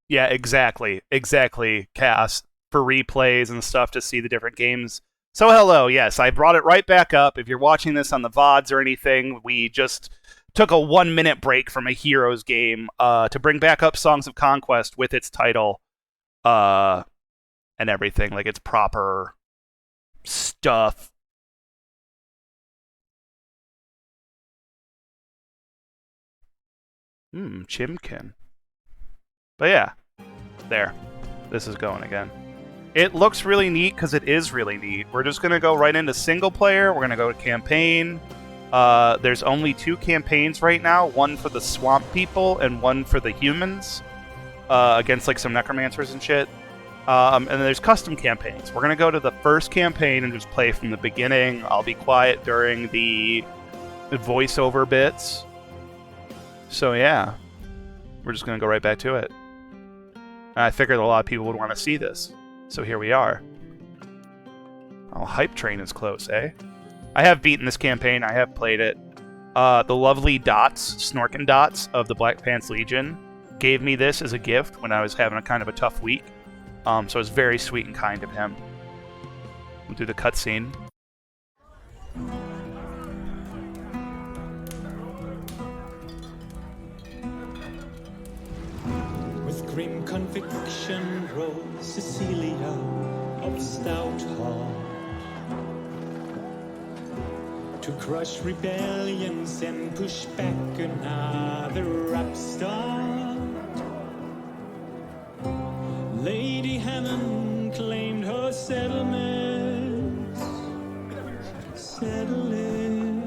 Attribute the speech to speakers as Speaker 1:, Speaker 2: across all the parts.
Speaker 1: Yeah, exactly. Exactly, Cass. For replays and stuff to see the different games. So, hello, yes, I brought it right back up. If you're watching this on the VODs or anything, we just took a 1 minute break from a Heroes game to bring back up Songs of Conquest with its title uh, and everything. Like, its proper stuff. Chimkin. But yeah, there. This is going again. It looks really neat because it is really neat. We're just going to go right into single player. We're going to go to campaign. There's only 2 campaigns right now. One for the swamp people and one for the humans against like some necromancers and shit. And then there's custom campaigns. We're going to go to the first campaign and just play from the beginning. I'll be quiet during the voiceover bits. So yeah, we're just going to go right back to it. And I figured a lot of people would want to see this. So here we are. Oh, Hype Train is close, eh? I have beaten this campaign. I have played it. The lovely Dots, Snorkin Dots of the Black Pants Legion, gave me this as a gift when I was having a kind of a tough week. So it was very sweet and kind of him. We'll do the cutscene.
Speaker 2: With grim conviction rose Cecilia of stout heart to crush rebellions and push back another upstart. Lady Hammond claimed her settlements, settle it,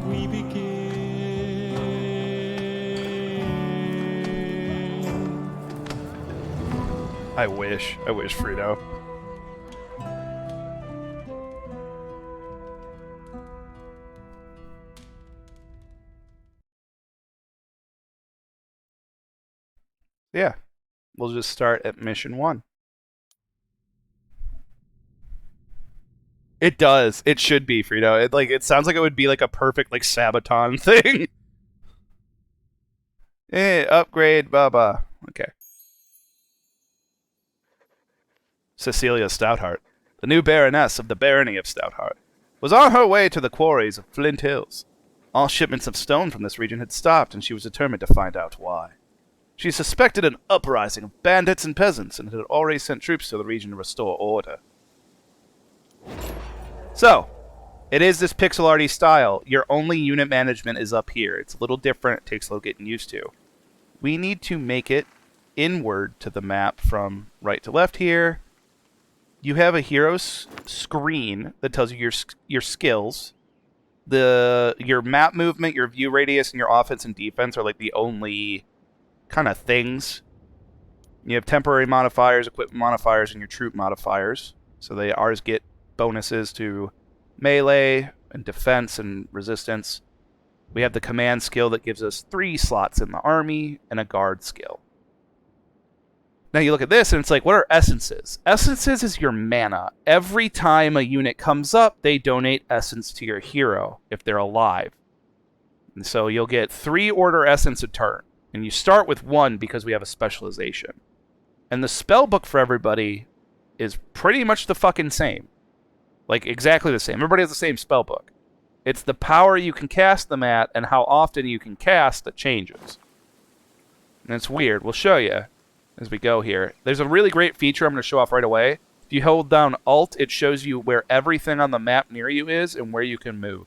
Speaker 2: we begin.
Speaker 1: I wish, Frito. Yeah, we'll just start at mission 1. It does. It should be, Frito. It sounds like it would be like a perfect like Sabaton thing. Upgrade, baba. Okay. Cecilia Stoutheart, the new Baroness of the Barony of Stoutheart, was on her way to the quarries of Flint Hills. All shipments of stone from this region had stopped, and she was determined to find out why. She suspected an uprising of bandits and peasants, and had already sent troops to the region to restore order. So, it is this pixel arty style. Your only unit management is up here. It's a little different. It takes a little getting used to. We need to make it inward to the map from right to left here. You have a hero's screen that tells you your skills. Your map movement, your view radius, and your offense and defense are like the only kind of things. You have temporary modifiers, equipment modifiers, and your troop modifiers. So they ours get bonuses to melee and defense and resistance. We have the command skill that gives us 3 slots in the army and a guard skill. Now you look at this and it's like, what are essences? Essences is your mana. Every time a unit comes up, they donate essence to your hero if they're alive. And so you'll get 3 order essence a turn. And you start with 1 because we have a specialization. And the spell book for everybody is pretty much the fucking same. Like, exactly the same. Everybody has the same spell book. It's the power you can cast them at and how often you can cast that changes. And it's weird. We'll show you as we go here. There's a really great feature I'm going to show off right away. If you hold down Alt, it shows you where everything on the map near you is and where you can move.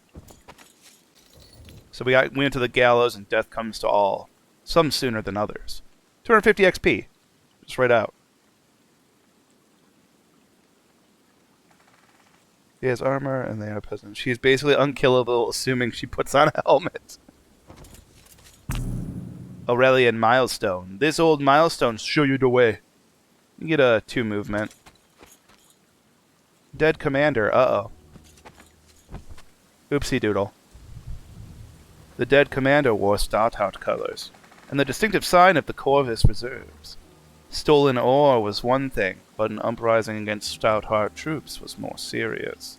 Speaker 1: So we went to the gallows and death comes to all. Some sooner than others. 250 XP. Just right out. He has armor and they are peasants. She's basically unkillable, assuming she puts on a helmet. Aurelian Milestone. This old milestone show you the way. You get a 2 movement. Dead commander. Uh-oh. Oopsie doodle. The dead commander wore Stoutheart colors, and the distinctive sign of the Corvus Reserves. Stolen ore was one thing, but an uprising against Stoutheart troops was more serious.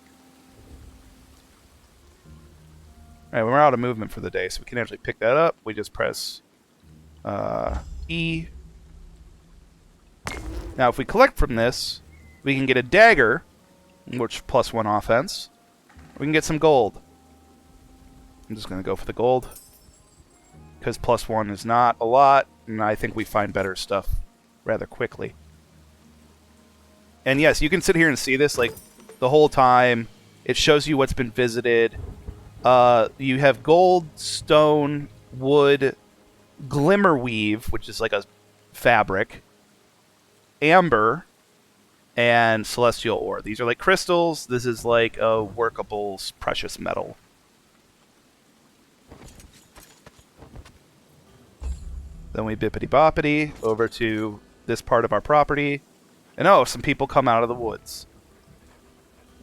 Speaker 1: Alright, we're out of movement for the day, so we can actually pick that up. We just press E. Now, if we collect from this, we can get a dagger, which +1 offense. We can get some gold. I'm just going to go for the gold, because +1 is not a lot, and I think we find better stuff rather quickly. And yes, you can sit here and see this like the whole time. It shows you what's been visited. You have gold, stone, wood, glimmer weave, which is like a fabric, amber, and celestial ore. These are like crystals. This is like a workable precious metal. Then we bippity-boppity over to this part of our property. And oh, some people come out of the woods.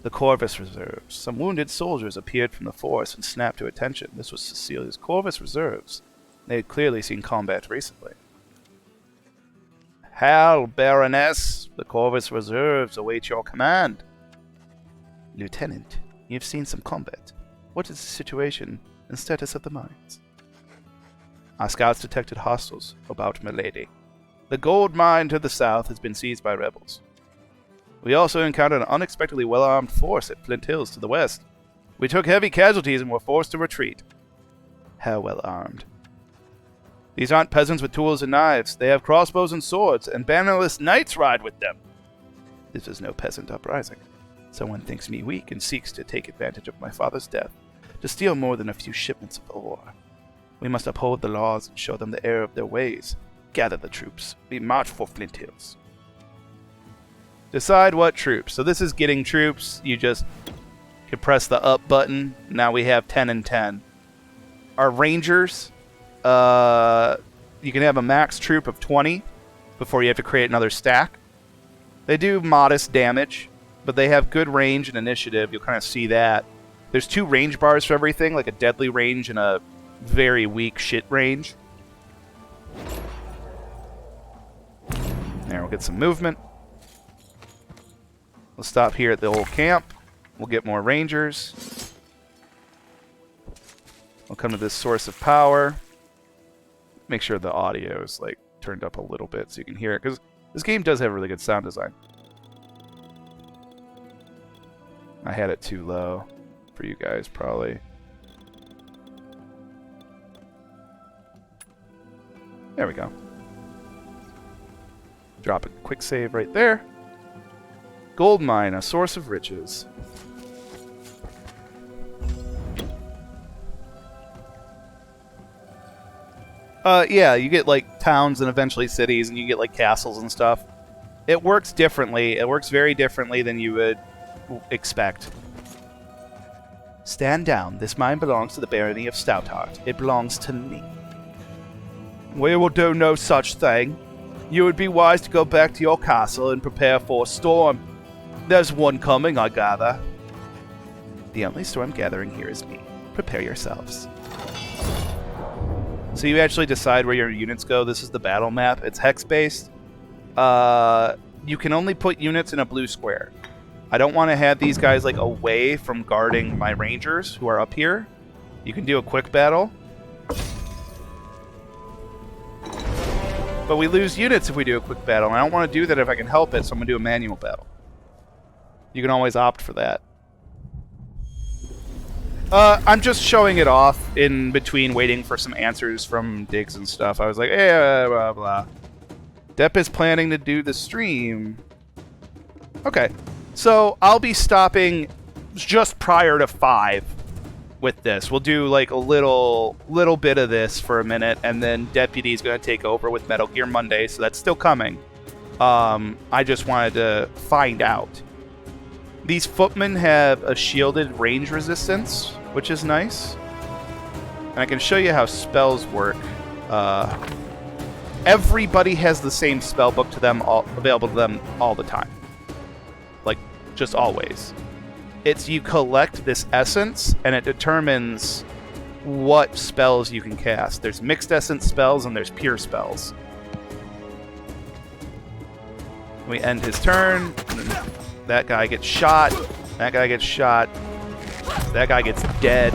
Speaker 1: The Corvus Reserves. Some wounded soldiers appeared from the forest and snapped to attention. This was Cecilia's Corvus Reserves. They had clearly seen combat recently. Hail, Baroness. The Corvus Reserves await your command. Lieutenant, you've seen some combat. What is the situation and status of the mines? Our scouts detected hostiles about Milady. The gold mine to the south has been seized by rebels. We also encountered an unexpectedly well-armed force at Flint Hills to the west. We took heavy casualties and were forced to retreat. How well-armed? These aren't peasants with tools and knives. They have crossbows and swords, and bannerless knights ride with them. This is no peasant uprising. Someone thinks me weak and seeks to take advantage of my father's death, to steal more than a few shipments of ore. We must uphold the laws and show them the error of their ways. Gather the troops. We march for Flint Hills. Decide what troops. So this is getting troops. You just can press the up button. Now we have 10 and 10. Our rangers, you can have a max troop of 20 before you have to create another stack. They do modest damage, but they have good range and initiative. You'll kind of see that. There's 2 range bars for everything, like a deadly range and a very weak shit range. There, we'll get some movement. We'll stop here at the old camp. We'll get more rangers. We'll come to this source of power. Make sure the audio is like turned up a little bit so you can hear it, because this game does have really good sound design. I had it too low for you guys, probably. There we go. Drop a quick save right there. Gold mine, a source of riches. Yeah, you get like towns and eventually cities, and you get like castles and stuff. It works differently. It works very differently than you would expect. Stand down. This mine belongs to the barony of Stoutheart. It belongs to me. We will do no such thing. You would be wise to go back to your castle and prepare for a storm. There's one coming, I gather. The only storm gathering here is me. Prepare yourselves. So you actually decide where your units go. This is the battle map. It's hex-based. You can only put units in a blue square. I don't want to have these guys like away from guarding my rangers who are up here. You can do a quick battle. But we lose units if we do a quick battle, and I don't want to do that if I can help it, so I'm going to do a manual battle. You can always opt for that. I'm just showing it off in between waiting for some answers from Diggs and stuff. I was like, eh, blah, blah. Depp is planning to do the stream. Okay. So I'll be stopping just prior to 5 with this. We'll do like a little bit of this for a minute, and then Deputy's going to take over with Metal Gear Monday, so that's still coming. I just wanted to find out. These footmen have a shielded range resistance, which is nice. And I can show you how spells work. Everybody has the same spell book to them, available to them all the time. Like, just always. It's you collect this essence, and it determines what spells you can cast. There's mixed essence spells, and there's pure spells. We end his turn. That guy gets shot. That guy gets shot. That guy gets dead.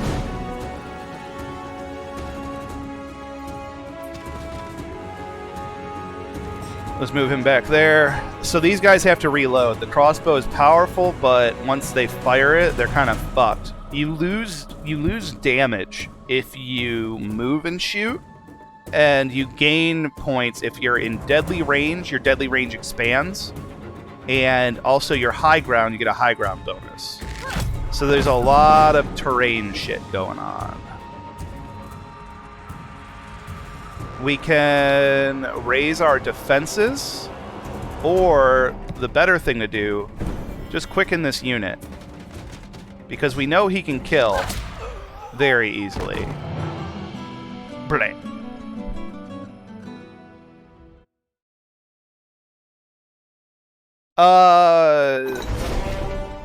Speaker 1: Let's move him back there. So these guys have to reload. The crossbow is powerful, but once they fire it, they're kind of fucked. You lose damage if you move and shoot, and you gain points if you're in deadly range. Your deadly range expands, and also your high ground, you get a high ground bonus. So there's a lot of terrain shit going on. We can raise our defenses, or the better thing to do, just quicken this unit. Because we know he can kill very easily. Bleh.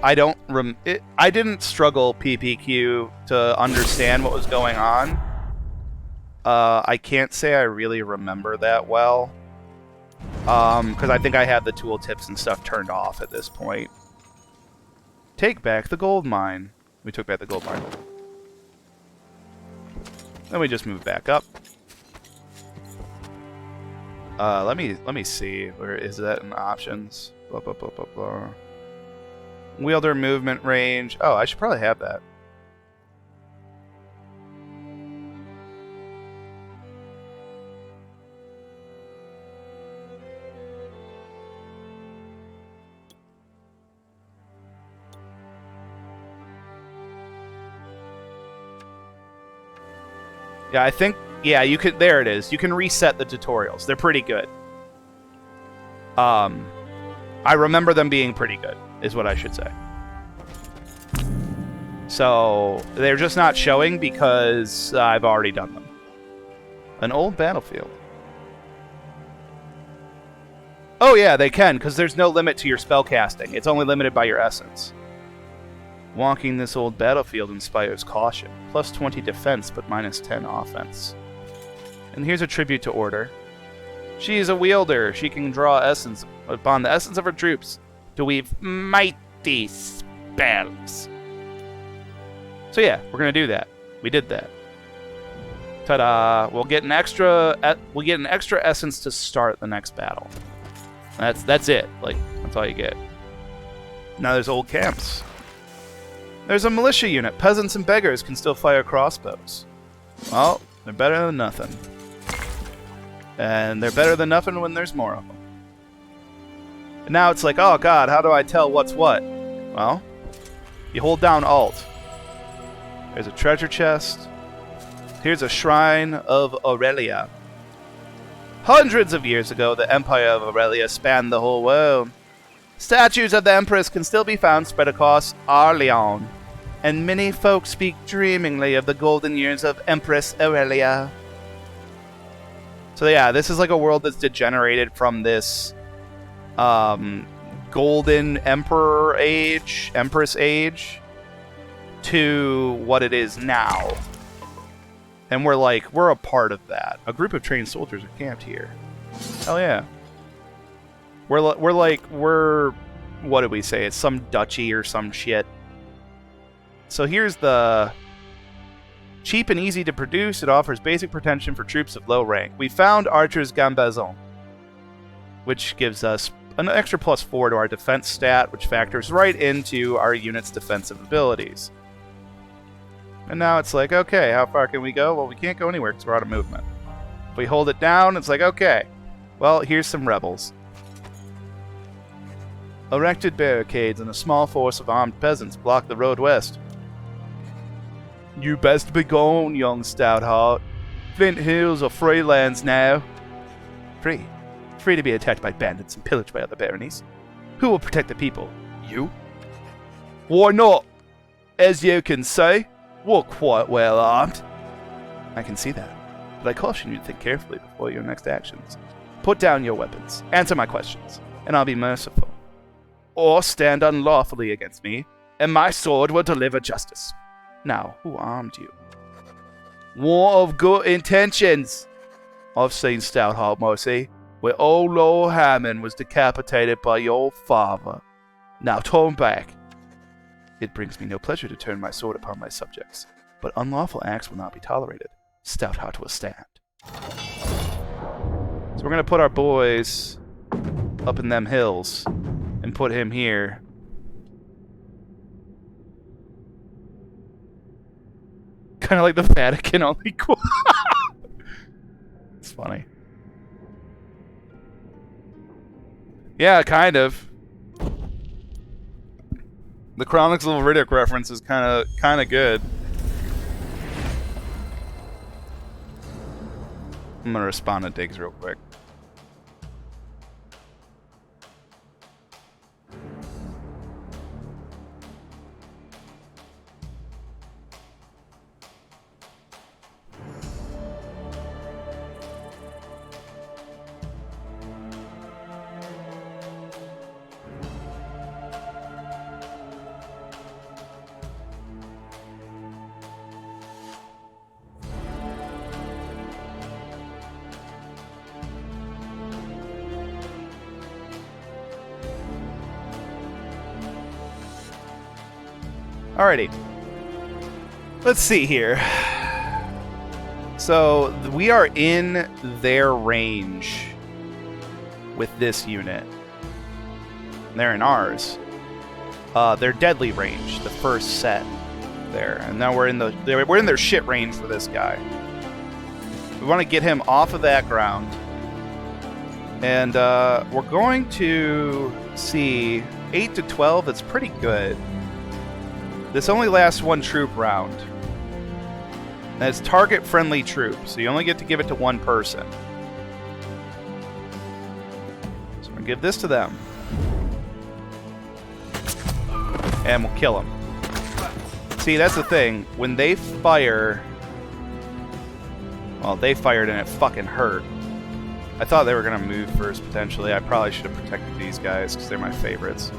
Speaker 1: I didn't struggle PPQ to understand what was going on. I can't say I really remember that well. Because I think I had the tooltips and stuff turned off at this point. Take back the gold mine. We took back the gold mine. Then we just move back up. Let me see. Where is that in options? Blah, blah, blah, blah, blah. Wielder movement range. Oh, I should probably have that. Yeah, I think, yeah, you could, there it is. You can reset the tutorials. They're pretty good. I remember them being pretty good, is what I should say. So, they're just not showing because I've already done them. An old battlefield. Oh yeah, they can, because there's no limit to your spell casting. It's only limited by your essence. Walking this old battlefield inspires caution. Plus 20 defense, but minus 10 offense. And here's a tribute to Order. She is a wielder. She can draw essence upon the essence of her troops to weave mighty spells. So yeah, we're gonna do that. We did that. Ta-da! We'll get an extra essence to start the next battle. That's it. Like, that's all you get. Now there's old camps. There's a militia unit. Peasants and beggars can still fire crossbows. Well, they're better than nothing. And they're better than nothing when there's more of them. And now it's like, oh god, how do I tell what's what? Well, you hold down Alt. There's a treasure chest. Here's a shrine of Aurelia. Hundreds of years ago, the Empire of Aurelia spanned the whole world. Statues of the Empress can still be found spread across Arleon, and many folk speak dreamingly of the golden years of Empress Aurelia. So yeah, this is like a world that's degenerated from this golden emperor age, empress age, to what it is now. And we're a part of that. A group of trained soldiers are camped here. Hell yeah. We're what did we say? It's some duchy or some shit. So here's the cheap and easy to produce. It offers basic protection for troops of low rank. We found Archer's Gambazon, which gives us an extra +4 to our defense stat, which factors right into our unit's defensive abilities. And now it's like, okay, how far can we go? Well, we can't go anywhere because we're out of movement. If we hold it down, it's like, okay, well, here's some rebels. Erected barricades and a small force of armed peasants block the road west. You best be gone, young Stoutheart. Flint Hills are free lands now. Free? Free to be attacked by bandits and pillaged by other baronies. Who will protect the people? You? Why not? As you can see, we're quite well armed. I can see that, but I caution you to think carefully before your next actions. Put down your weapons, answer my questions, and I'll be merciful. Or stand unlawfully against me, and my sword will deliver justice. Now, who armed you? One of good intentions. I've seen Stoutheart Mercy, where old Lord Hammond was decapitated by your father. Now turn back. It brings me no pleasure to turn my sword upon my subjects, but unlawful acts will not be tolerated. Stoutheart will stand. So we're going to put our boys up in them hills and put him here. Kind of like the Vatican, only cool. It's funny. Yeah, kind of. The Chronicles of Riddick reference is kind of good. I'm gonna respond to Diggs real quick. Alrighty. Let's see here. So, we are in their range with this unit. They're in ours. Their deadly range, the first set there. And now we're in their shit range for this guy. We want to get him off of that ground. And we're going to see 8 to 12. That's pretty good. This only lasts one troop round. And it's target-friendly troop, so you only get to give it to one person. So I'm going to give this to them. And we'll kill them. See, that's the thing. When they fire... Well, they fired and it fucking hurt. I thought they were going to move first, potentially. I probably should have protected these guys, because they're my favorites.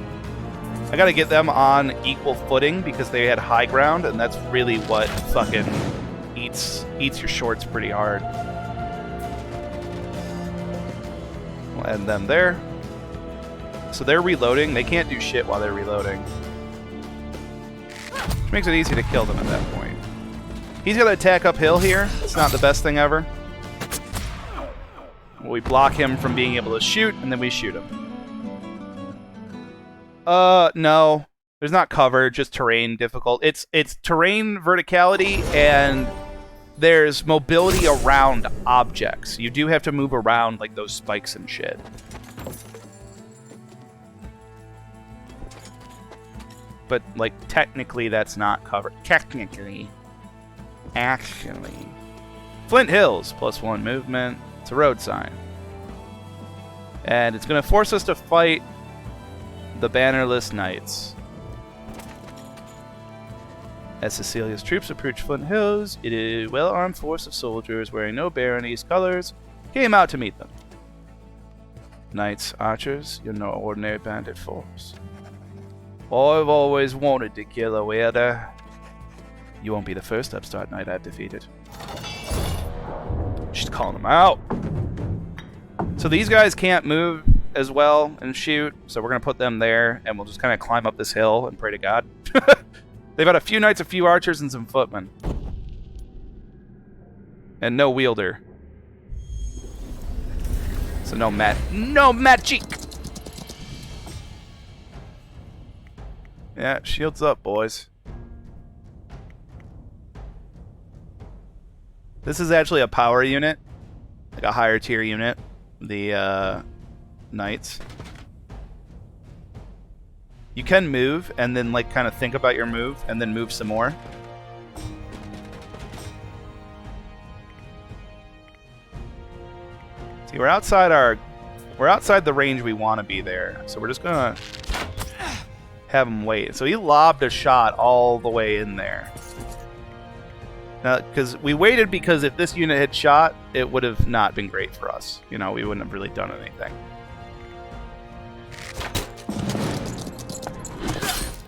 Speaker 1: I gotta get them on equal footing because they had high ground, and that's really what fucking eats your shorts pretty hard. We'll end them there. So they're reloading. They can't do shit while they're reloading. Which makes it easy to kill them at that point. He's gonna attack uphill here. It's not the best thing ever. We block him from being able to shoot, and then we shoot him. No. There's not cover, just terrain difficult. It's terrain verticality, and there's mobility around objects. You do have to move around like those spikes and shit. But, like, technically that's not covered. Technically. Actually. Flint Hills, +1 movement. It's a road sign. And it's going to force us to fight the bannerless knights. As Cecilia's troops approach Flint Hills, a well-armed force of soldiers wearing no barony's colors came out to meet them. Knights, archers, you're no ordinary bandit force. I've always wanted to kill a weirder. You won't be the first upstart knight I've defeated. She's calling them out. So these guys can't move as well and shoot, so we're going to put them there, and we'll just kind of climb up this hill and pray to God. They've had a few knights, a few archers, and some footmen. And no wielder. So no magic! Yeah, shields up, boys. This is actually a power unit. Like a higher tier unit. The, knights. You can move and then like kind of think about your move and then move some more. See, we're outside the range we want to be there. So we're just gonna have him wait. So he lobbed a shot all the way in there. Now, because we waited because if this unit had shot, it would have not been great for us. You know, we wouldn't have really done anything.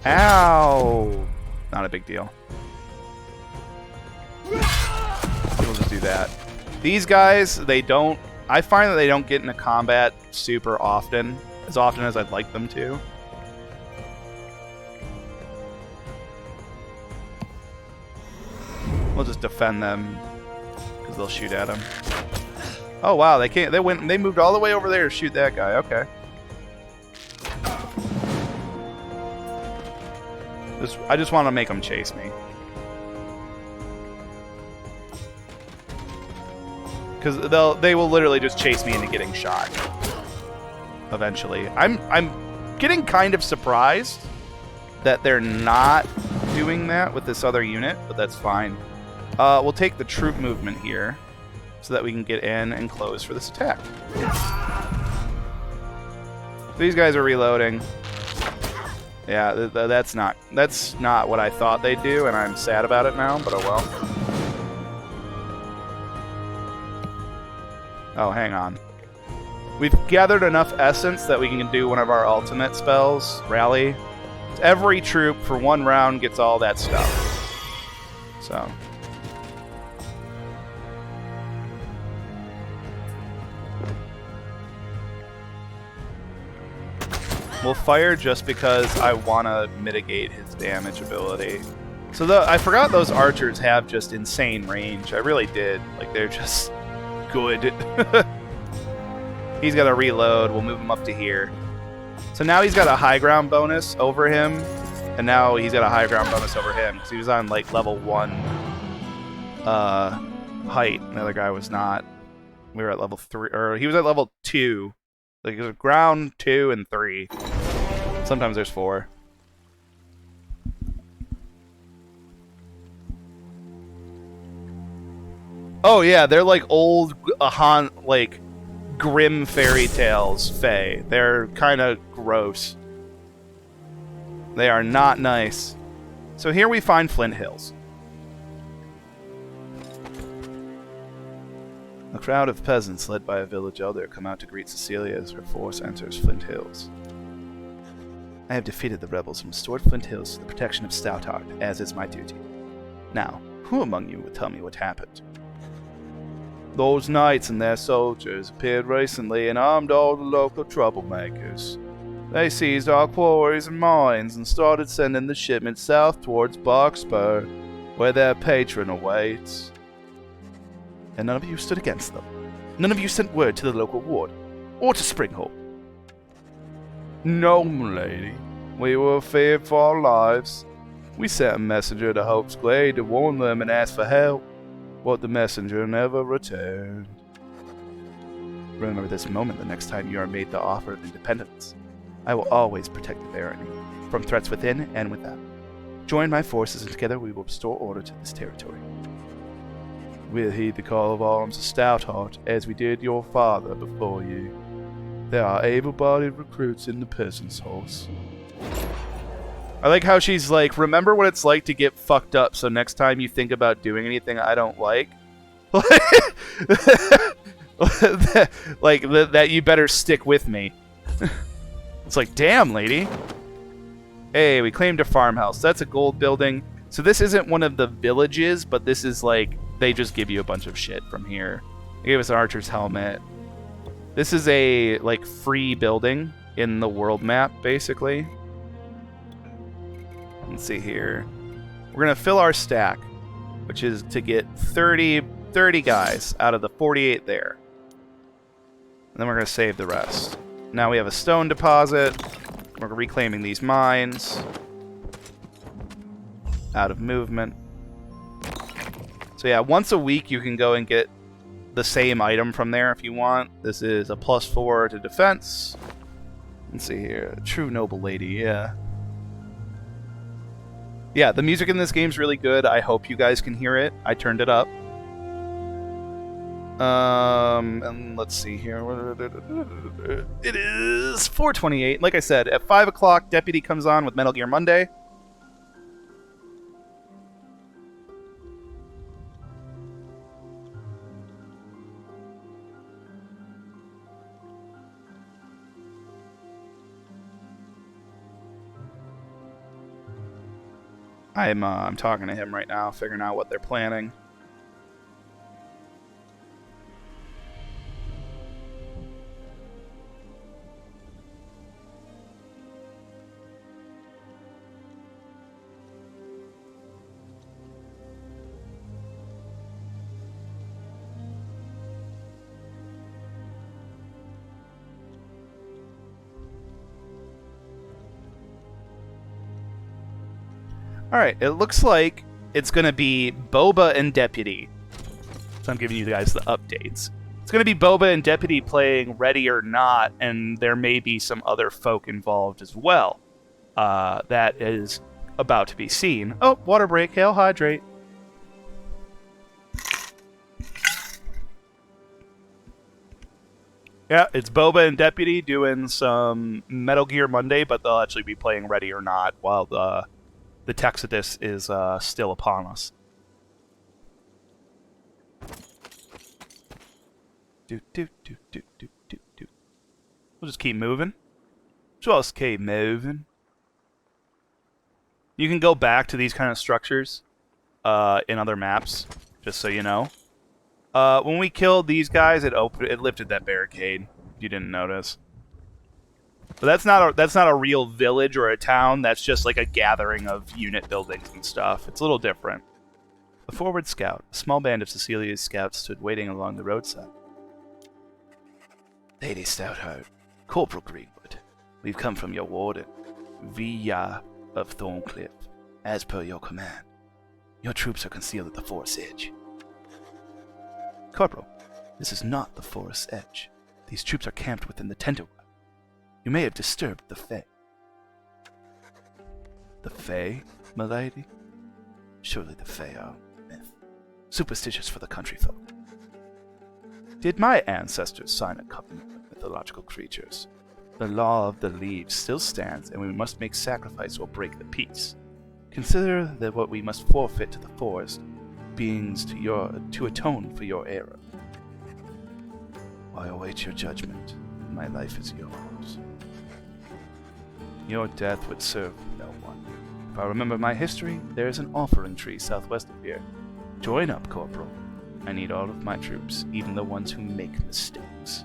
Speaker 1: Ow! Not a big deal. We'll just do that. These guys, I find that they don't get into combat super often. As often as I'd like them to. We'll just defend them, because they'll shoot at them. Oh wow, they can't. They moved all the way over there to shoot that guy. Okay. I just want to make them chase me. Because they will literally just chase me into getting shot. Eventually. I'm getting kind of surprised that they're not doing that with this other unit, but that's fine. We'll take the troop movement here so that we can get in and close for this attack. These guys are reloading. Yeah, that's not what I thought they'd do, and I'm sad about it now, but oh well. Oh, hang on. We've gathered enough essence that we can do one of our ultimate spells, Rally. Every troop for 1 round gets all that stuff. So. We'll fire just because I want to mitigate his damage ability. So I forgot those archers have just insane range. I really did. Like, they're just good. He's got to reload. We'll move him up to here. So now he's got a high ground bonus over him, and now he's got a high ground bonus over him because he was on like level 1 height. And the other guy was not. We were at level 3, or he was at level 2. Like, it was ground 2 and 3. Sometimes there's 4. Oh yeah, they're like old like grim fairy tales fae. They're kind of gross. They are not nice. So here we find Flint Hills. A crowd of peasants led by a village elder come out to greet Cecilia as her force enters Flint Hills. I have defeated the rebels and restored Flint Hills to the protection of Stoutheart, as is my duty. Now, who among you would tell me what happened? Those knights and their soldiers appeared recently and armed all the local troublemakers. They seized our quarries and mines and started sending the shipments south towards Barkspur, where their patron awaits. And none of you stood against them. None of you sent word to the local ward, or to Springhold. No, milady. We were feared for our lives. We sent a messenger to Hope's Glade to warn them and ask for help, but the messenger never returned. Remember this moment the next time you are made the offer of independence. I will always protect the barony, from threats within and without. Join my forces and together we will restore order to this territory. We'll heed the call of arms of Stoutheart, as we did your father before you. There are able-bodied recruits in the peasant's horse. I like how she's like, remember what it's like to get fucked up, so next time you think about doing anything I don't like, like that you better stick with me. It's like, damn, lady. Hey, we claimed a farmhouse. That's a gold building. So this isn't one of the villages, but this is like, they just give you a bunch of shit from here. They gave us an archer's helmet. This is a like free building in the world map, basically. Let's see here. We're gonna fill our stack, which is to get 30 guys out of the 48 there. And then we're gonna save the rest. Now we have a stone deposit. We're reclaiming these mines. Out of movement. So yeah, once a week you can go and get the same item from there if you want. This is a +4 to defense. Let's see here. True noble lady, yeah. Yeah, the music in this game's really good. I hope you guys can hear it. I turned it up. And let's see here. It is 4:28. Like I said, at 5 o'clock, Deputy comes on with Metal Gear Monday. I'm talking to him right now, figuring out what they're planning. Alright, it looks like it's going to be Boba and Deputy. So I'm giving you guys the updates. It's going to be Boba and Deputy playing Ready or Not, and there may be some other folk involved as well. That is about to be seen. Oh, water break. Hail hydrate. Yeah, it's Boba and Deputy doing some Metal Gear Monday, but they'll actually be playing Ready or Not while the text of this is still upon us. We'll just keep moving. Just keep moving. You can go back to these kind of structures in other maps, just so you know. When we killed these guys, it lifted that barricade. If you didn't notice. But that's not a real village or a town. That's just like a gathering of unit buildings and stuff. It's a little different. A forward scout. A small band of Cecilia's scouts stood waiting along the roadside. Lady Stoutheart, Corporal Greenwood, we've come from your warden, Villa of Thorncliffe, as per your command. Your troops are concealed at the forest edge. Corporal, this is not the forest edge. These troops are camped within the Tenderwild. You may have disturbed the Fae. The Fae, milady? Surely the Fae are a myth. Superstitious for the country folk. Did my ancestors sign a covenant with mythological creatures? The law of the leaves still stands, and we must make sacrifice or break the peace. Consider that what we must forfeit to the forest beings to atone for your error. I await your judgment. My life is yours. Your death would serve no one. If I remember my history, there is an offering tree southwest of here. Join up, Corporal. I need all of my troops, even the ones who make mistakes.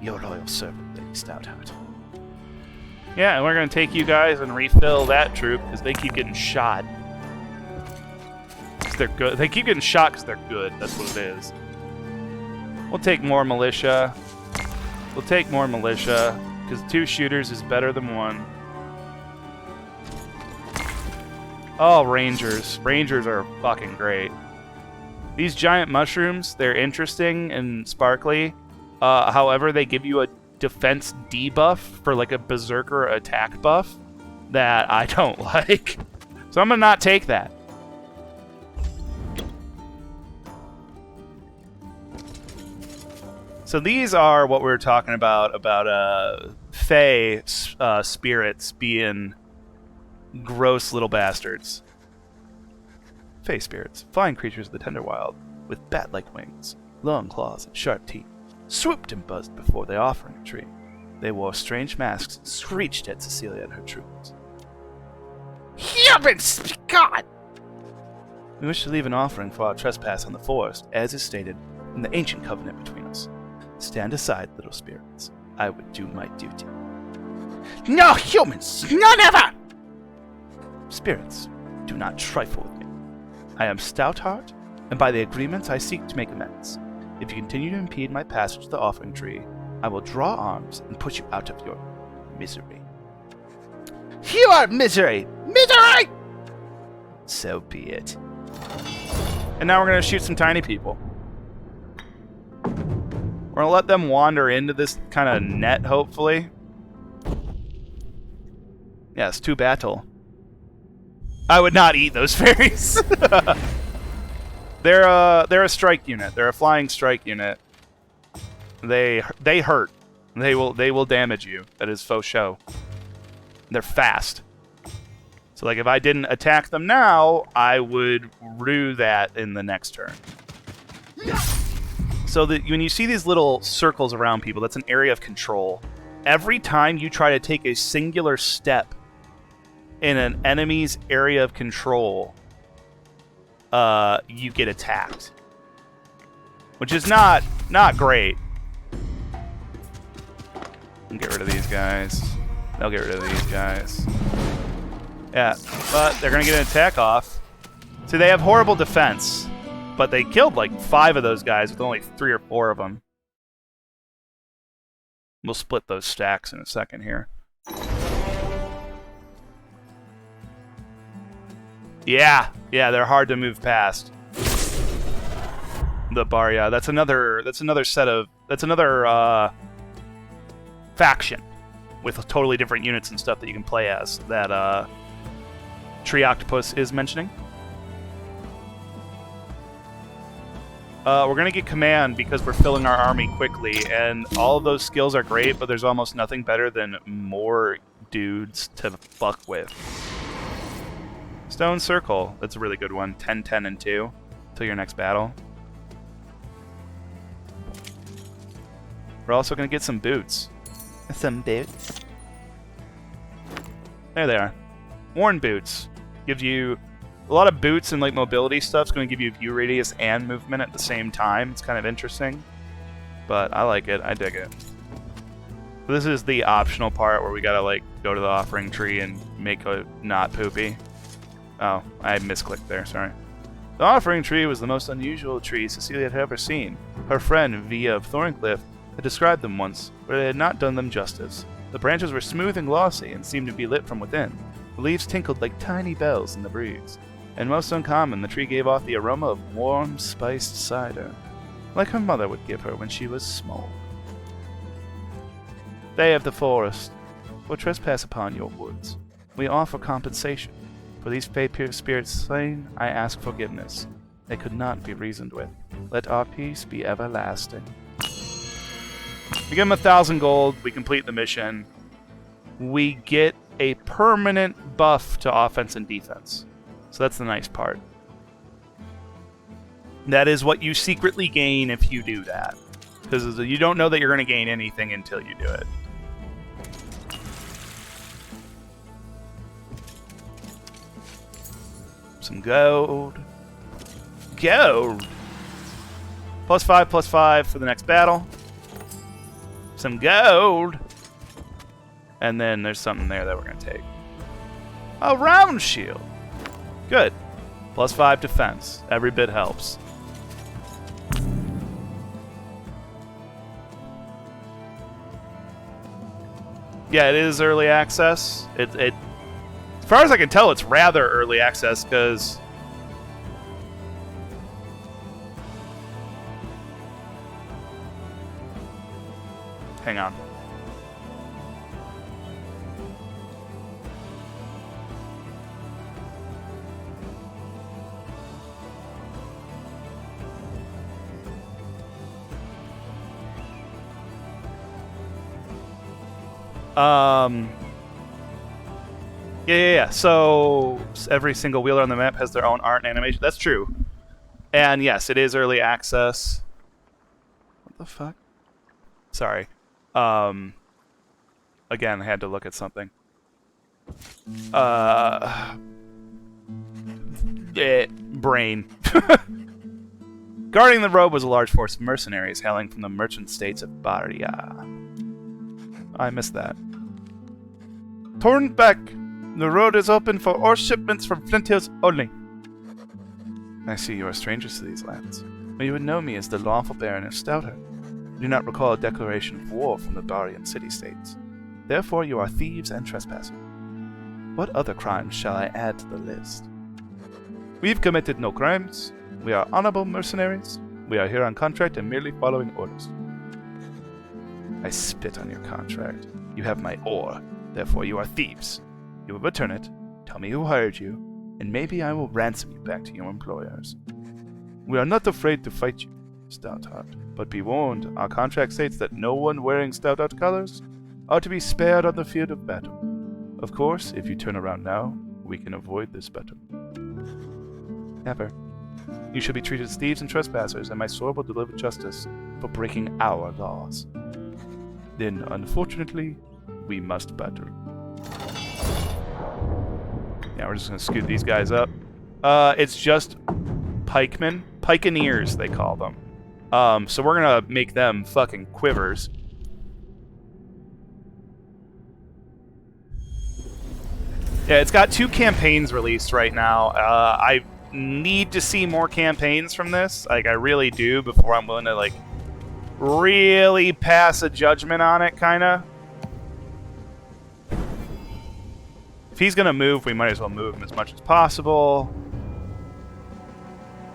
Speaker 1: Your loyal servant, Lady Stoutheart. Yeah, and we're going to take you guys and refill that troop, because they keep getting shot. They're good. They keep getting shot because they're good. That's what it is. We'll take more militia. We'll take more militia, because 2 shooters is better than 1. Oh, Rangers. Rangers are fucking great. These giant mushrooms, they're interesting and sparkly. However, they give you a defense debuff for like a berserker attack buff that I don't like. So I'm gonna not take that. So these are what we were talking about Fae spirits being gross little bastards. Fae spirits, flying creatures of the Tenderwild, with bat-like wings, long claws, and sharp teeth, swooped and buzzed before the offering tree. They wore strange masks and screeched at Cecilia and her troops. Humans, be gone! We wish to leave an offering for our trespass on the forest, as is stated in the ancient covenant between us. Stand aside, little spirits. I would do my duty. No humans! None ever! Spirits, do not trifle with me. I am Stoutheart, and by the agreements I seek to make amends. If you continue to impede my passage to the offering tree, I will draw arms and put you out of your misery. You are misery! Misery! So be it. And now we're going to shoot some tiny people. We're going to let them wander into this kind of net, hopefully. Yes, to battle. I would not eat those fairies. They're a strike unit. They're a flying strike unit. They hurt. They will damage you. That is faux show. They're fast. So like if I didn't attack them now, I would rue that in the next turn. So that when you see these little circles around people, that's an area of control. Every time you try to take a singular step in an enemy's area of control, you get attacked, which is not great. I'll get rid of these guys. They'll get rid of these guys. Yeah, but they're gonna get an attack off. So they have horrible defense, but they killed like 5 of those guys with only 3 or 4 of them. We'll split those stacks in a second here. Yeah, they're hard to move past. The bar, yeah, that's another faction with totally different units and stuff that you can play as that Tree Octopus is mentioning. We're going to get command because we're filling our army quickly, and all of those skills are great, but there's almost nothing better than more dudes to fuck with. Stone Circle, that's a really good one. 10, 10, and 2 till your next battle. We're also going to get some boots. Some boots. There they are. Worn boots. Gives you a lot of boots and like mobility stuff. It's going to give you view radius and movement at the same time. It's kind of interesting. But I like it. I dig it. So this is the optional part where we got to like go to the offering tree and make a not poopy. Oh, I misclicked there. Sorry. The offering tree was the most unusual tree Cecilia had ever seen. Her friend, Via of Thorncliffe, had described them once, but it had not done them justice. The branches were smooth and glossy and seemed to be lit from within. The leaves tinkled like tiny bells in the breeze. And most uncommon, the tree gave off the aroma of warm, spiced cider, like her mother would give her when she was small. They of the forest, for trespass upon your woods, we offer compensation. For these fair spirits slain, I ask forgiveness. They could not be reasoned with. Let our peace be everlasting. We give them 1,000 gold, we complete the mission. We get a permanent buff to offense and defense. So that's the nice part. That is what you secretly gain if you do that. Because you don't know that you're going to gain anything until you do it. Some gold. Gold! +5/+5 for the next battle. Some gold. And then there's something there that we're going to take. A round shield. Good. +5 defense. Every bit helps. Yeah, it is early access. It as far as I can tell, it's rather early access because hang on. Yeah. So every single wheeler on the map has their own art and animation. That's true. And yes, it is early access. What the fuck? Sorry. Again, I had to look at something. Brain. Guarding the road was a large force of mercenaries hailing from the merchant states of Baria. I missed that. Turn back! The road is open for ore shipments from Flint Hills only. I see you are strangers to these lands, but you would know me as the lawful Baron of Stouter. You do not recall a declaration of war from the Barian city-states. Therefore you are thieves and trespassers. What other crimes shall I add to the list? We've committed no crimes. We are honorable mercenaries. We are here on contract and merely following orders. I spit on your contract. You have my ore, therefore you are thieves. You will return it, tell me who hired you, and maybe I will ransom you back to your employers. We are not afraid to fight you, Stoutheart, but be warned, our contract states that no one wearing Stoutheart colors are to be spared on the field of battle. Of course, if you turn around now, we can avoid this battle. Never. You shall be treated as thieves and trespassers, and my sword will deliver justice for breaking our laws. Then, unfortunately, we must battle. Yeah, we're just gonna scoot these guys up. It's just pikemen. Pikeneers, they call them. So we're gonna make them fucking quivers. Yeah, it's got 2 campaigns released right now. I need to see more campaigns from this. Like, I really do before I'm willing to, like, really pass a judgment on it, kinda. If he's going to move, we might as well move him as much as possible.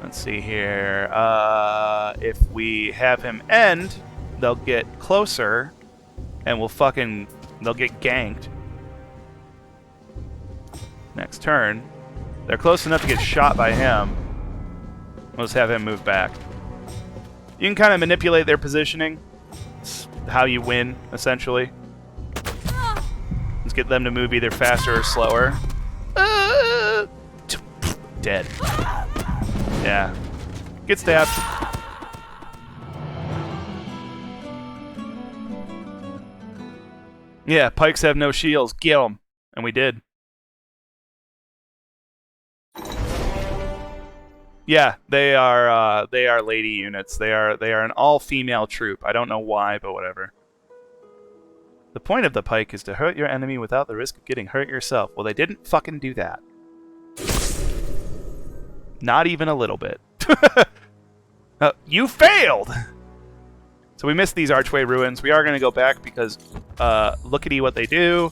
Speaker 1: Let's see here. If we have him end, they'll get closer, and they'll get ganked. Next turn. They're close enough to get shot by him. We'll just have him move back. You can kind of manipulate their positioning. It's how you win, essentially. Let's get them to move either faster or slower. Dead. Yeah. Get stabbed. Yeah, pikes have no shields. Get 'em. And we did. Yeah, they are lady units. They are an all-female troop. I don't know why, but whatever. The point of the pike is to hurt your enemy without the risk of getting hurt yourself. Well, they didn't fucking do that. Not even a little bit. You failed! So we missed these archway ruins. We are going to go back because lookity what they do.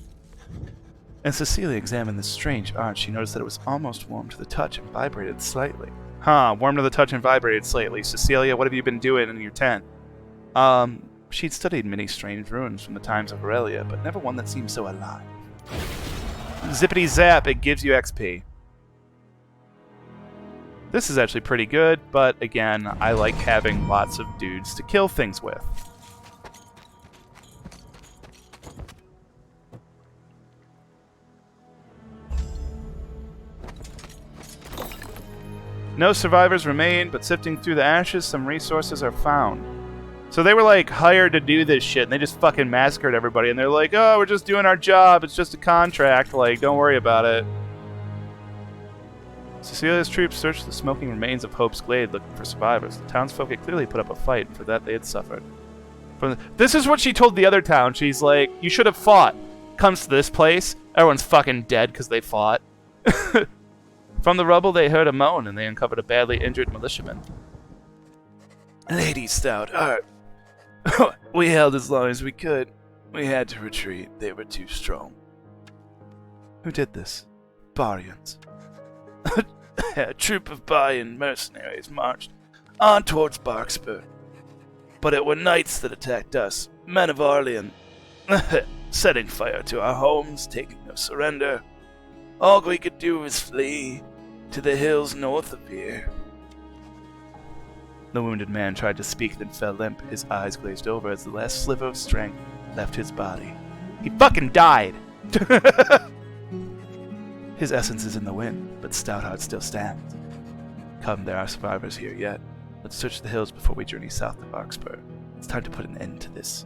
Speaker 1: As Cecilia examined this strange arch, she noticed that it was almost warm to the touch and vibrated slightly. Huh, warm to the touch and vibrated slightly. Cecilia, what have you been doing in your tent? She'd studied many strange ruins from the times of Aurelia, but never one that seemed so alive. Zippity zap, it gives you XP. This is actually pretty good, but again, I like having lots of dudes to kill things with. No survivors remain, but sifting through the ashes, some resources are found. So they were like hired to do this shit, and they just fucking massacred everybody, and they're like, oh, we're just doing our job, it's just a contract, like, don't worry about it. Cecilia's troops searched the smoking remains of Hope's Glade looking for survivors. The townsfolk had clearly put up a fight, and for that they had suffered. This is what she told the other town. She's like, you should have fought. Comes to this place, everyone's fucking dead because they fought. From the rubble they heard a moan, and they uncovered a badly injured militiaman. Lady Stoutheart. We held as long as we could. We had to retreat. They were too strong. Who did this? Barians. A troop of Barian mercenaries marched on towards Barkspur. But it were knights that attacked us, men of Orlean, setting fire to our homes, taking no surrender. All we could do was flee to the hills north of here. The wounded man tried to speak, then fell limp. His eyes glazed over as the last sliver of strength left his body. He fucking died! His essence is in the wind, but Stoutheart still stands. Come, there are survivors here yet. Let's search the hills before we journey south to Barkspur. It's time to put an end to this.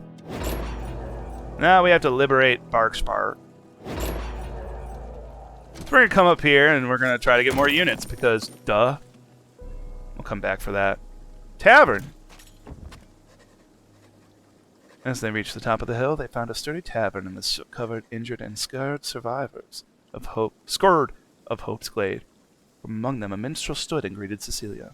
Speaker 1: Now we have to liberate Barkspur. So we're going to come up here and we're going to try to get more units because, duh. We'll come back for that. Tavern! As they reached the top of the hill, they found a sturdy tavern and the soot-covered, injured, and scarred survivors of Hope's Glade. From among them, a minstrel stood and greeted Cecilia.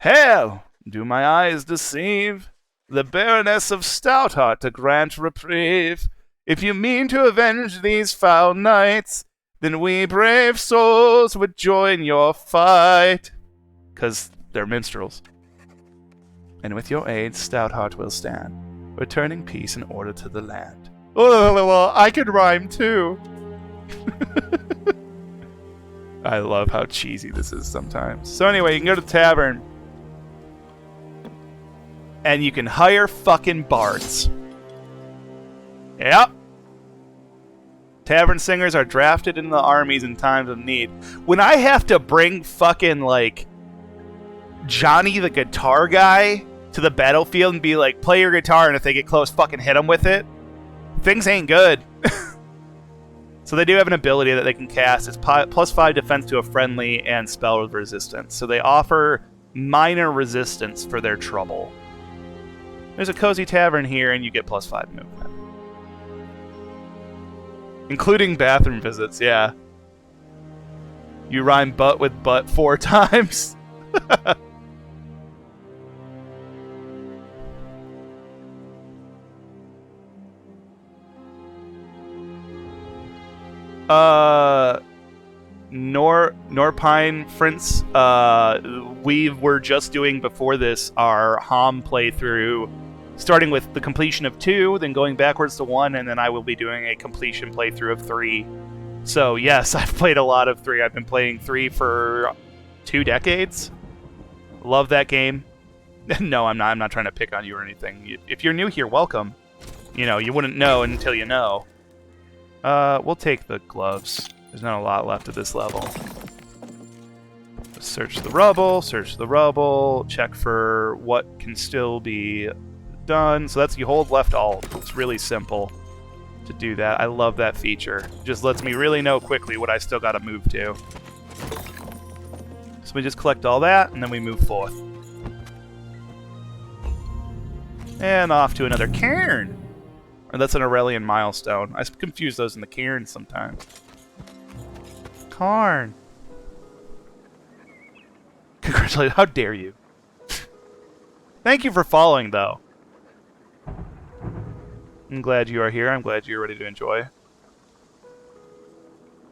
Speaker 1: Hail! Do my eyes deceive? The Baroness of Stoutheart to grant reprieve. If you mean to avenge these foul knights, then we brave souls would join your fight. 'Cause they're minstrels. And with your aid, Stoutheart will stand, returning peace and order to the land. Oh, I could rhyme too. I love how cheesy this is sometimes. So anyway, you can go to the tavern. And you can hire fucking bards. Yep. Tavern singers are drafted into the armies in times of need. When I have to bring fucking, like, Johnny the guitar guy to the battlefield and be like, play your guitar, and if they get close, fucking hit them with it, things ain't good. So they do have an ability that they can cast. It's +5 defense to a friendly and spell resistance. So they offer minor resistance for their trouble. There's a cozy tavern here, and you get +5 movement. Including bathroom visits, yeah. You rhyme butt with butt 4 times. Norpine Frince, we were just doing before this our Hom playthrough, starting with the completion of 2, then going backwards to 1, and then I will be doing a completion playthrough of 3. So yes, I've played a lot of 3. I've been playing 3 for 2 decades. Love that game. No, I'm not. I'm not trying to pick on you or anything. If you're new here, welcome. You know, you wouldn't know until you know. We'll take the gloves. There's not a lot left of this level. Search the rubble, check for what can still be done. So that's, you hold left alt. It's really simple to do that. I love that feature. Just lets me really know quickly what I still gotta move to. So we just collect all that, and then we move forth. And off to another cairn. Or that's an Aurelian milestone. I confuse those in the cairns sometimes. Carn. Congratulations. How dare you? Thank you for following, though. I'm glad you are here. I'm glad you're ready to enjoy.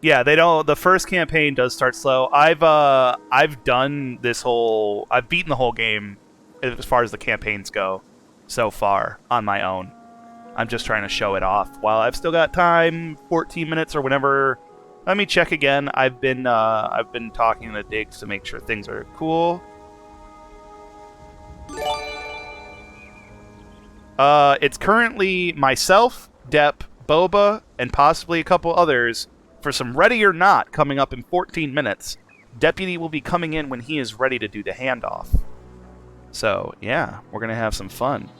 Speaker 1: Yeah, they don't. The first campaign does start slow. I've done this whole. I've beaten the whole game as far as the campaigns go so far on my own. I'm just trying to show it off while I've still got time, 14 minutes or whenever. Let me check again. I've been talking to Diggs to make sure things are cool. It's currently myself, Depp, Boba, and possibly a couple others for some Ready or Not coming up in 14 minutes. Deputy will be coming in when he is ready to do the handoff. So, yeah, we're going to have some fun.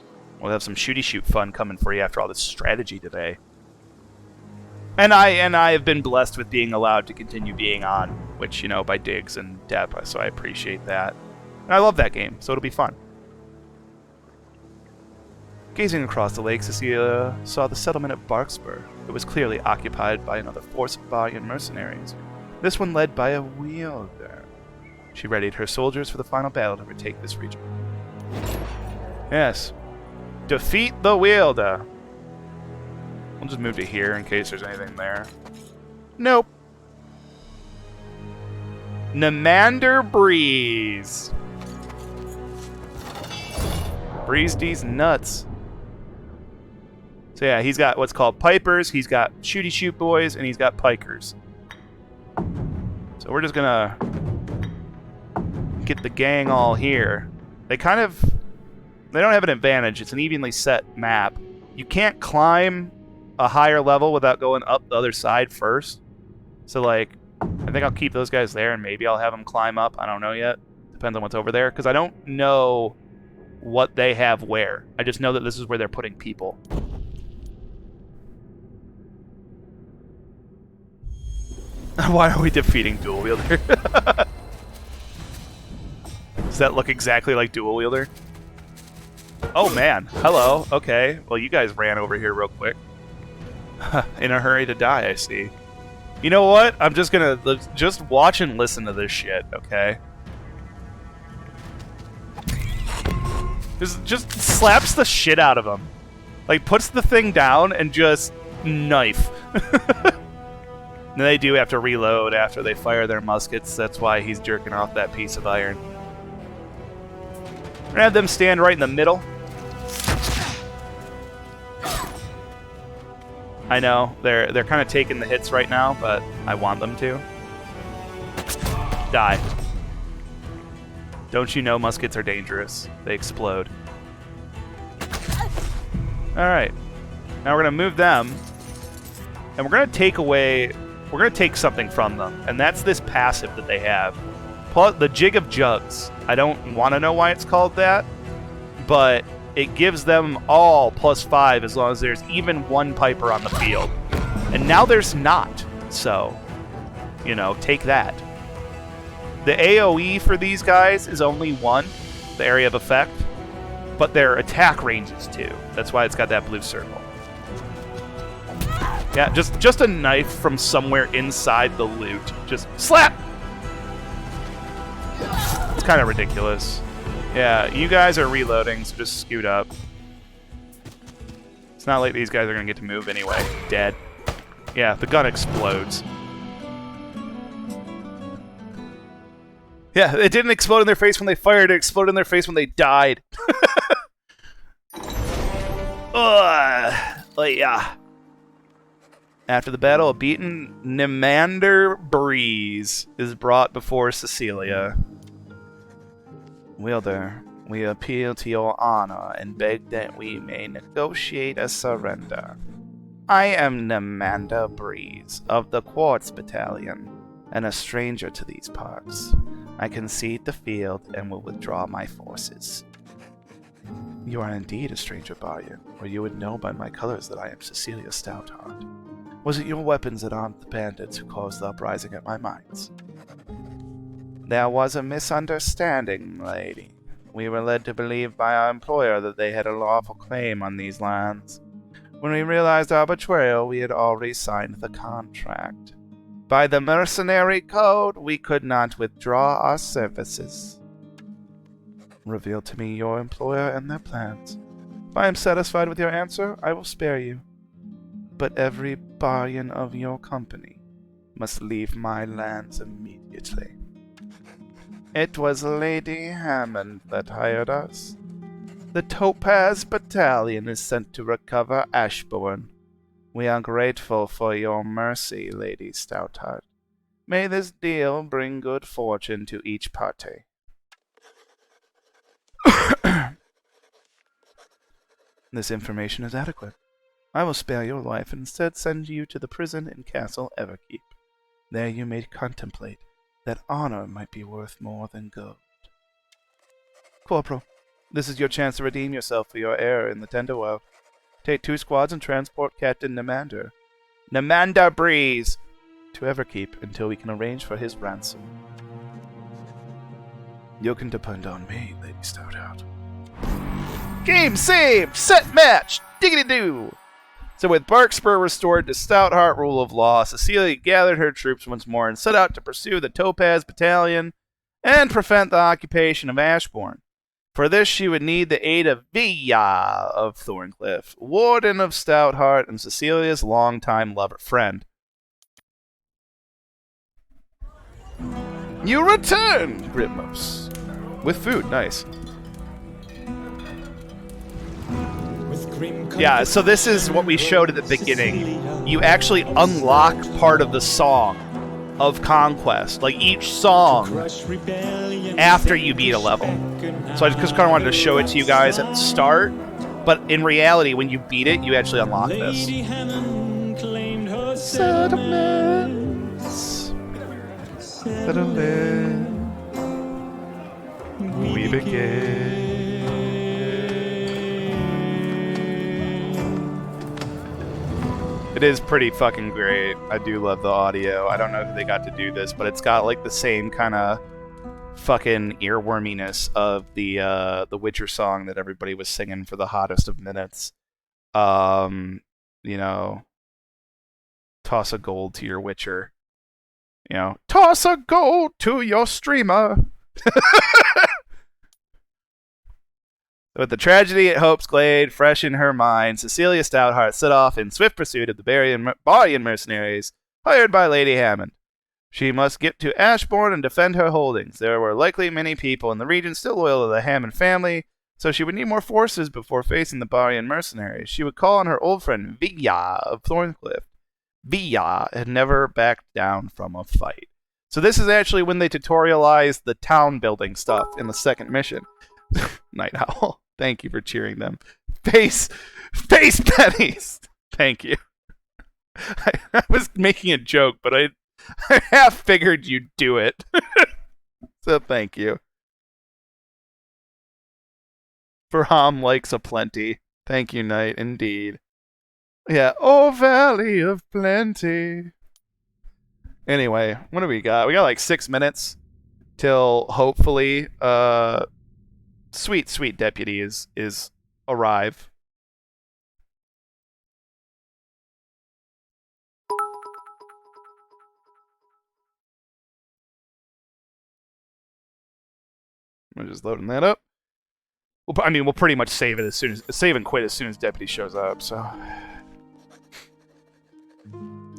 Speaker 1: We'll have some shooty-shoot fun coming for you after all this strategy today. And I have been blessed with being allowed to continue being on, which, you know, by Diggs and Depp, so I appreciate that. And I love that game, so it'll be fun. Gazing across the lake, Cecilia saw the settlement at Barkspur. It was clearly occupied by another force of Valian mercenaries, this one led by a wielder. She readied her soldiers for the final battle to retake this region. Yes. Defeat the wielder. We'll just move to here in case there's anything there. Nope. Namander Breeze. Breeze these nuts. So yeah, he's got what's called pipers, he's got shooty shoot boys, and he's got pikers. So we're just gonna get the gang all here. They don't have an advantage. It's an evenly set map. You can't climb a higher level without going up the other side first. So like, I think I'll keep those guys there and maybe I'll have them climb up. I don't know yet. Depends on what's over there, because I don't know what they have where. I just know that this is where they're putting people. Why are we defeating Dual Wielder? Does that look exactly like Dual Wielder? Oh man, hello. Okay, well you guys ran over here real quick. In a hurry to die, I see. You know what? I'm just gonna just watch and listen to this shit, okay? Just slaps the shit out of him. Like, puts the thing down and just knife. And they do have to reload after they fire their muskets. That's why he's jerking off that piece of iron. We're gonna have them stand right in the middle. I know, they're kind of taking the hits right now, but I want them to. Die. Don't you know muskets are dangerous? They explode. Alright. Now we're going to move them. And we're going to take away... We're going to take something from them. And that's this passive that they have. The Jig of Jugs. I don't want to know why it's called that. But it gives them all +5 as long as there's even one Piper on the field. And now there's not. So, you know, take that. The AoE for these guys is only 1, the area of effect, but their attack range is 2. That's why it's got that blue circle. Yeah, just a knife from somewhere inside the loot. Just slap! It's kind of ridiculous. Yeah, you guys are reloading, so just scoot up. It's not like these guys are going to get to move anyway. Dead. Yeah, the gun explodes. Yeah, it didn't explode in their face when they fired, it exploded in their face when they died. Yeah. After the battle, a beaten Nimander Breeze is brought before Cecilia. Wielder, we appeal to your honor and beg that we may negotiate a surrender. I am Nimander Breeze of the Quartz Battalion, and a stranger to these parts. I concede the field and will withdraw my forces. You are indeed a stranger, Barrier, or you would know by my colors that I am Cecilia Stoutheart. Was it your weapons that armed the bandits who caused the uprising at my mines? There was a misunderstanding, lady. We were led to believe by our employer that they had a lawful claim on these lands. When we realized our betrayal, we had already signed the contract. By the mercenary code, we could not withdraw our services. Reveal to me your employer and their plans. If I am satisfied with your answer, I will spare you. But every bargain of your company must leave my lands immediately. It was Lady Hammond that hired us. The Topaz Battalion is sent to recover Ashbourne. We are grateful for your mercy, Lady Stoutheart. May this deal bring good fortune to each party. This information is adequate. I will spare your life and instead send you to the prison in Castle Everkeep. There you may contemplate that honor might be worth more than gold. Corporal, this is your chance to redeem yourself for your error in the Tenderwell. Take 2 squads and transport Captain Nimander Breeze to Everkeep until we can arrange for his ransom. You can depend on me, Lady Stoutheart. Game saved! Set match! Diggity-doo! So with Barkspur restored to Stoutheart rule of law, Cecilia gathered her troops once more and set out to pursue the Topaz Battalion and prevent the occupation of Ashbourne. For this, she would need the aid of Villa of Thorncliffe, Warden of Stoutheart, and Cecilia's longtime friend. You returned, Grimos. With food, nice. Yeah, so this is what we showed at the beginning. You actually unlock part of the song of Conquest, like each song, after you beat a level. So I just kind of wanted to show it to you guys at the start, but in reality, when you beat it, you actually unlock this. Settlements. We begin. It is pretty fucking great. I do love the audio. I don't know if they got to do this, but it's got like the same kind of fucking earworminess of the Witcher song that everybody was singing for the hottest of minutes. You know, toss a gold to your Witcher. You know, toss a gold to your streamer. With the tragedy at Hope's Glade fresh in her mind, Cecilia Stoutheart set off in swift pursuit of the Barrian mercenaries hired by Lady Hammond. She must get to Ashbourne and defend her holdings. There were likely many people in the region still loyal to the Hammond family, so she would need more forces before facing the Barrian mercenaries. She would call on her old friend Villa of Thorncliffe. Villa had never backed down from a fight. So this is actually when they tutorialized the town building stuff in the second mission. Night Owl. Thank you for cheering them. Face pennies. Thank you. I was making a joke, but I half figured you'd do it. So thank you. Farham likes aplenty. Thank you, Knight, indeed. Yeah, oh Valley of Plenty. Anyway, what do we got? We got like 6 minutes till hopefully sweet deputy is arrive. I'm just loading that up. We'll pretty much save and quit as soon as deputy shows up. So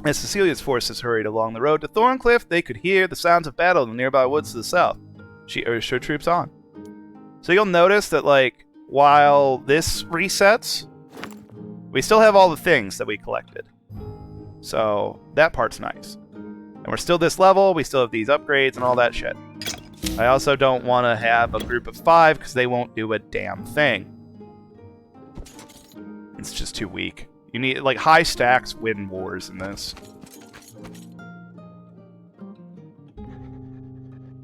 Speaker 1: As Cecilia's forces hurried along the road to Thorncliffe, they could hear the sounds of battle in the nearby woods to the south. She urged her troops on. So you'll notice that, like, while this resets, we still have all the things that we collected. So that part's nice. And we're still this level, we still have these upgrades and all that shit. I also don't want to have a group of 5 because they won't do a damn thing. It's just too weak. You need, like, high stacks win wars in this.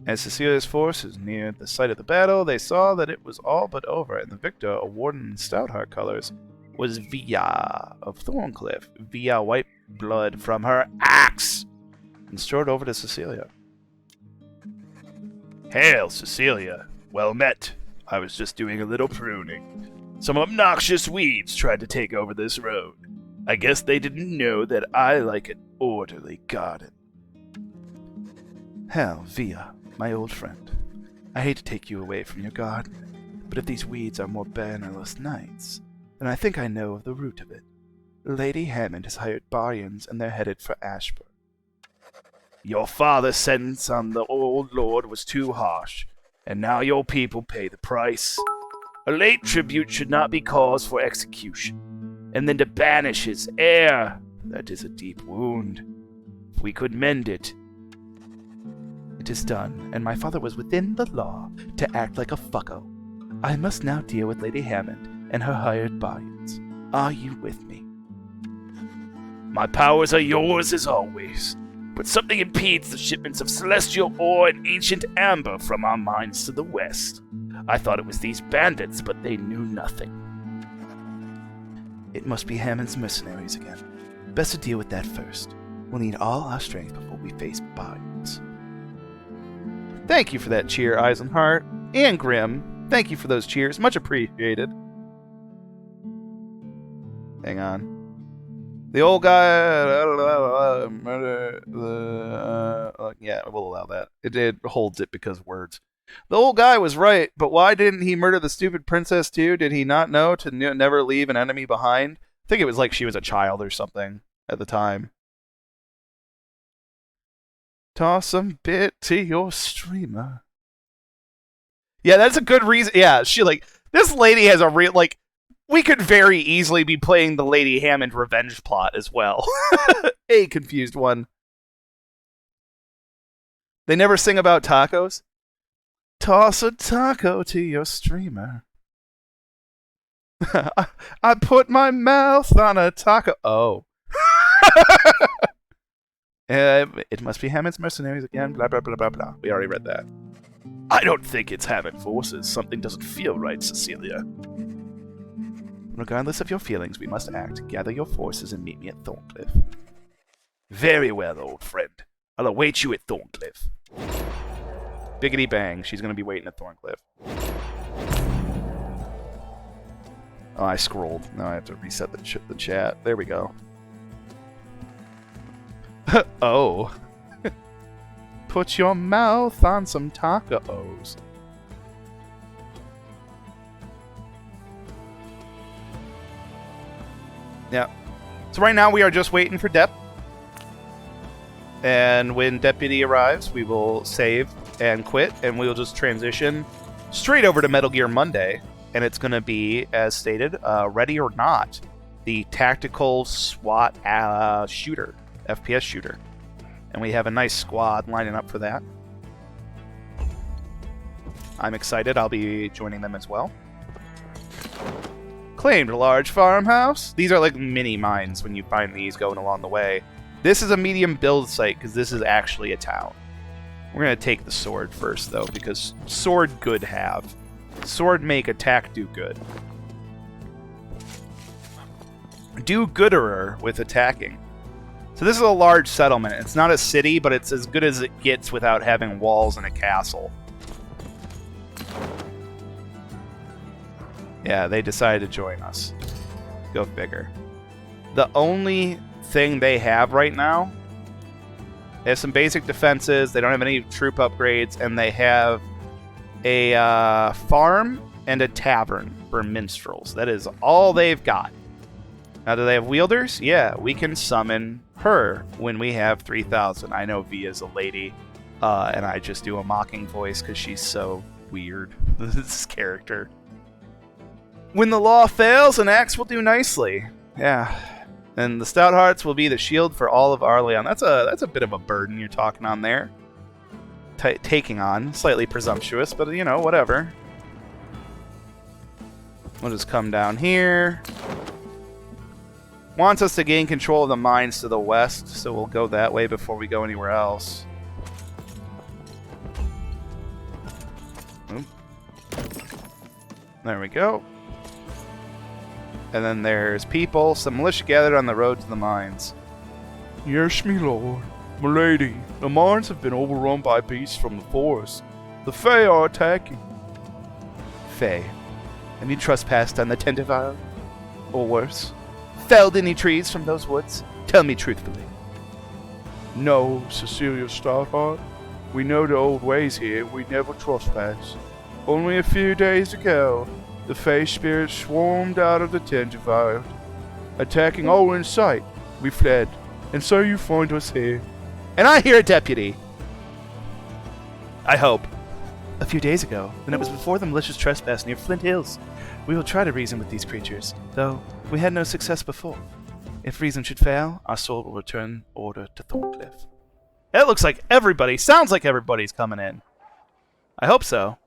Speaker 1: As Cecilia's forces neared the site of the battle, they saw that it was all but over, and the victor, a warden in Stoutheart colors, was Via of Thorncliffe. Via wiped blood from her axe and strode over to Cecilia. Hail, Cecilia. Well met. I was just doing a little pruning. Some obnoxious weeds tried to take over this road. I guess they didn't know that I like an orderly garden. Hell, Via, my old friend. I hate to take you away from your garden, but if these weeds are more bannerless nights, then I think I know of the root of it. Lady Hammond has hired Barians, and they're headed for Ashburn. Your father's sentence on the old lord was too harsh, and now your people pay the price. A late tribute should not be cause for execution, and then to banish his heir, that is a deep wound. If we could mend it. It is done, and my father was within the law to act like a fucko. I must now deal with Lady Hammond and her hired Barians. Are you with me? My powers are yours as always, but something impedes the shipments of celestial ore and ancient amber from our mines to the west. I thought it was these bandits, but they knew nothing. It must be Hammond's mercenaries again. Best to deal with that first. We'll need all our strength before we face Barians. Thank you for that cheer, Eisenhart. And Grim, thank you for those cheers. Much appreciated. Hang on. The old guy... yeah, we'll allow that. It holds it because words. The old guy was right, but why didn't he murder the stupid princess too? Did he not know to never leave an enemy behind? I think it was like she was a child or something at the time. Toss some bit to your streamer. Yeah, that's a good reason. Yeah, she like... This lady has a real... Like, we could very easily be playing the Lady Hammond revenge plot as well. A confused one. They never sing about tacos? Toss a taco to your streamer. I put my mouth on a taco. Oh. It must be Hammond's mercenaries again. Blah, blah, blah, blah, blah. We already read that. I don't think it's Hammond forces. Something doesn't feel right, Cecilia. Regardless of your feelings, we must act. Gather your forces and meet me at Thorncliffe. Very well, old friend. I'll await you at Thorncliffe. Biggity bang. She's going to be waiting at Thorncliffe. Oh, I scrolled. Now I have to reset the chat. There we go. Oh. Put your mouth on some tacos. Yeah. So right now we are just waiting for Dep. And when Deputy arrives, we will save and quit, and we'll just transition straight over to Metal Gear Monday. And it's going to be, as stated, Ready or Not, the tactical SWAT shooter, FPS shooter. And we have a nice squad lining up for that. I'm excited. I'll be joining them as well. Claimed a large farmhouse. These are like mini mines when you find these going along the way. This is a medium build site because this is actually a town. We're going to take the sword first, though, because sword good have. Sword make attack do good. Do gooderer with attacking. So this is a large settlement. It's not a city, but it's as good as it gets without having walls and a castle. Yeah, they decided to join us. Go bigger. The only thing they have right now, they have some basic defenses, they don't have any troop upgrades, and they have a farm and a tavern for minstrels. That is all they've got. Now, do they have wielders? Yeah, we can summon her when we have 3,000. I know Via's a lady, and I just do a mocking voice because she's so weird, this character. When the law fails, an axe will do nicely. Yeah. And the stout hearts will be the shield for all of Arleon. That's a bit of a burden you're talking on there. Taking on. Slightly presumptuous, but you know, whatever. We'll just come down here. Wants us to gain control of the mines to the west, so we'll go that way before we go anywhere else. Oop. There we go. And then there's people, some militia gathered on the road to the mines. Yes, me lord. Milady, the mines have been overrun by beasts from the forest. The Fae are attacking. Fae? Have you trespassed on the Tendervile? Or worse, felled any trees from those woods? Tell me truthfully. No, Cecilia Stoutheart. We know the old ways here. We never trespass. Only a few days ago, the Fae spirits swarmed out of the Tendervile, attacking all in sight. We fled, and so you find us here. And I hear a deputy. I hope. A few days ago, when it was before the malicious trespass near Flint Hills. We will try to reason with these creatures, though we had no success before. If reason should fail, our soul will return order to Thorncliffe. It looks like everybody, sounds like everybody's coming in. I hope so.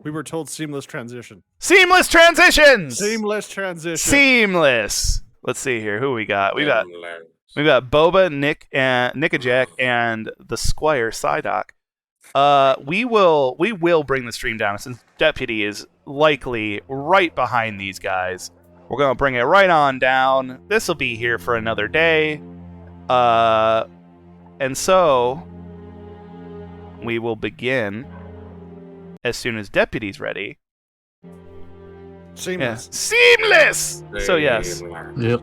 Speaker 3: We were told seamless transition.
Speaker 1: Seamless transitions!
Speaker 3: Seamless transition.
Speaker 1: Seamless! Let's see here, who we got? We got Boba, Nick, and Jack, and the Squire Psyduck. We will bring the stream down since Deputy is likely right behind these guys. We're gonna bring it right on down. This will be here for another day. And so we will begin as soon as Deputy's ready.
Speaker 3: Seamless.
Speaker 1: Yeah. Seamless! So yes.
Speaker 4: Yep.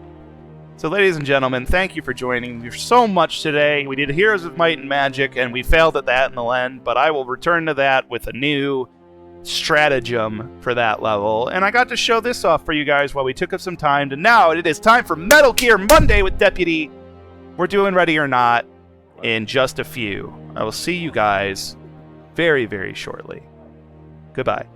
Speaker 1: So ladies and gentlemen, thank you for joining me so much today. We did Heroes of Might and Magic, and we failed at that in the end, but I will return to that with a new stratagem for that level. And I got to show this off for you guys while we took up some time. And now it is time for Metal Gear Monday with Deputy. We're doing Ready or Not in just a few. I will see you guys very, very shortly. Goodbye.